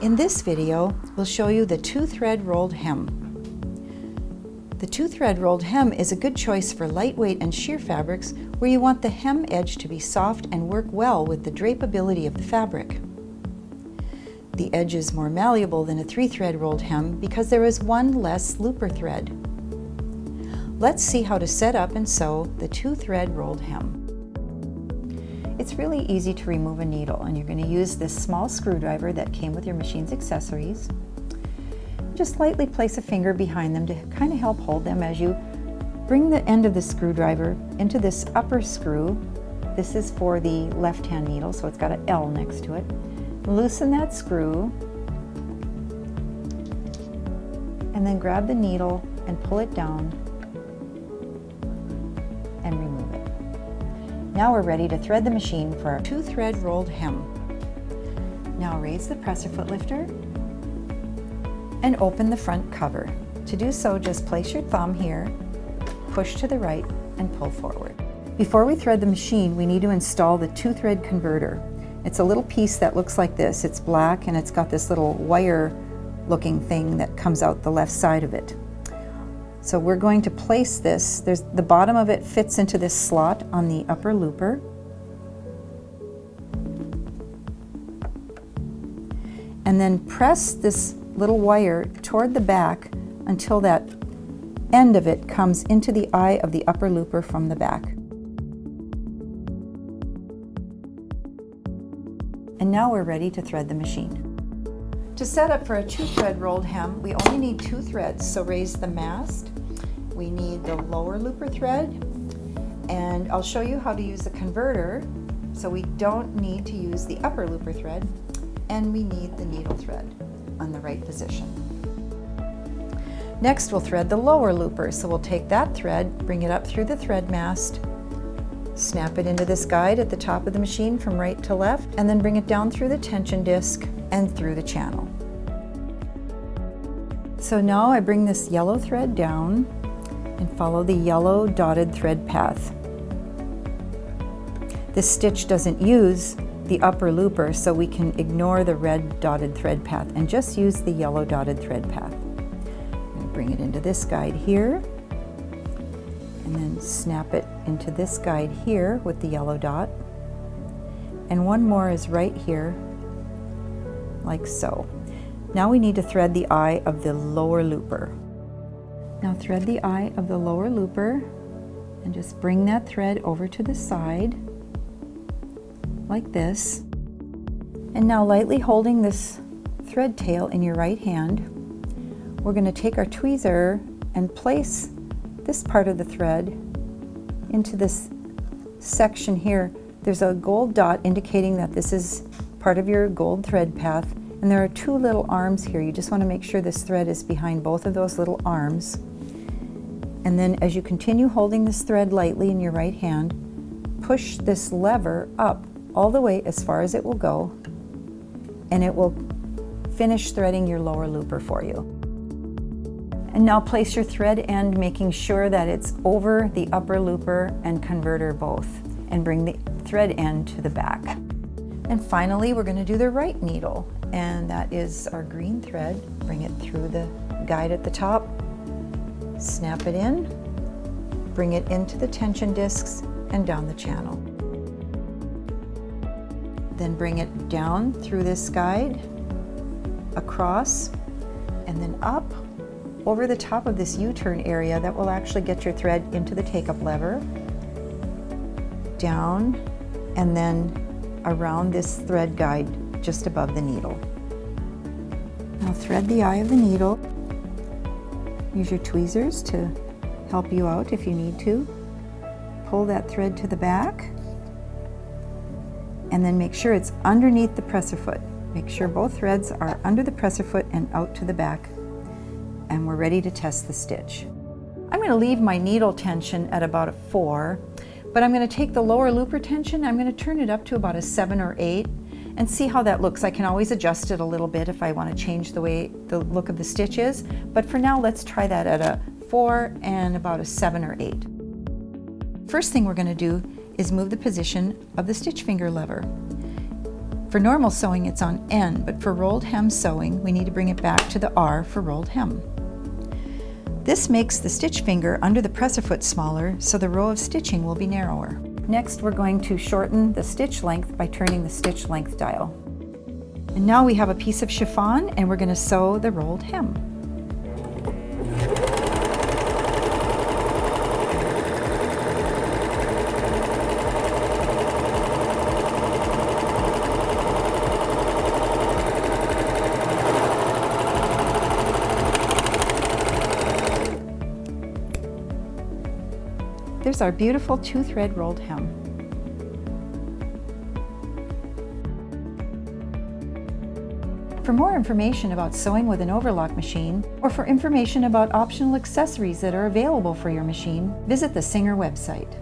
In this video, we'll show you the 2-thread rolled hem. The 2-thread rolled hem is a good choice for lightweight and sheer fabrics where you want the hem edge to be soft and work well with the drapeability of the fabric. The edge is more malleable than a 3-thread rolled hem because there is one less looper thread. Let's see how to set up and sew the 2-thread rolled hem. It's really easy to remove a needle, and you're going to use this small screwdriver that came with your machine's accessories. Just lightly place a finger behind them to kind of help hold them as you bring the end of the screwdriver into this upper screw. This is for the left-hand needle, so it's got an L next to it. Loosen that screw, and then grab the needle and pull it down and remove it. Now we're ready to thread the machine for our 2-thread rolled hem. Now raise the presser foot lifter and open the front cover. To do so, just place your thumb here, push to the right, and pull forward. Before we thread the machine, we need to install the 2-thread converter. It's a little piece that looks like this. It's black and it's got this little wire looking thing that comes out the left side of it. So we're going to place this, the bottom of it fits into this slot on the upper looper. And then press this little wire toward the back until that end of it comes into the eye of the upper looper from the back. And now we're ready to thread the machine. To set up for a 2-thread rolled hem, we only need 2 threads, so raise the mast. We need the lower looper thread, and I'll show you how to use the converter, so we don't need to use the upper looper thread, and we need the needle thread on the right position. Next, we'll thread the lower looper, so we'll take that thread, bring it up through the thread mast, snap it into this guide at the top of the machine from right to left, and then bring it down through the tension disc and through the channel. So now I bring this yellow thread down and follow the yellow dotted thread path. This stitch doesn't use the upper looper, so we can ignore the red dotted thread path and just use the yellow dotted thread path. I'm going to bring it into this guide here, and then snap it into this guide here with the yellow dot. And one more is right here, like so. Now we need to thread the eye of the lower looper. Now thread the eye of the lower looper and just bring that thread over to the side, like this. And now lightly holding this thread tail in your right hand, we're going to take our tweezer and place this part of the thread into this section here. There's a gold dot indicating that this is part of your gold thread path, and there are 2 little arms here. You just want to make sure this thread is behind both of those little arms. And then as you continue holding this thread lightly in your right hand, push this lever up all the way as far as it will go, and it will finish threading your lower looper for you. And now place your thread end, making sure that it's over the upper looper and converter both, and bring the thread end to the back. And finally, we're going to do the right needle, and that is our green thread. Bring it through the guide at the top, snap it in, bring it into the tension discs and down the channel. Then bring it down through this guide, across, and then up over the top of this U-turn area that will actually get your thread into the take-up lever, down, and then around this thread guide just above the needle. Now thread the eye of the needle. Use your tweezers to help you out if you need to. Pull that thread to the back, and then make sure it's underneath the presser foot. Make sure both threads are under the presser foot and out to the back, and we're ready to test the stitch. I'm going to leave my needle tension at about a 4, but I'm going to take the lower looper tension, I'm going to turn it up to about a 7 or 8 and see how that looks. I can always adjust it a little bit if I want to change the way the look of the stitch is, but for now let's try that at a 4 and about a 7 or 8. First thing we're going to do is move the position of the stitch finger lever. For normal sewing, it's on N, but for rolled hem sewing, we need to bring it back to the R for rolled hem. This makes the stitch finger under the presser foot smaller, so the row of stitching will be narrower. Next, we're going to shorten the stitch length by turning the stitch length dial. And now we have a piece of chiffon, and we're going to sew the rolled hem. There's our beautiful 2-thread rolled hem. For more information about sewing with an overlock machine, or for information about optional accessories that are available for your machine, visit the Serger website.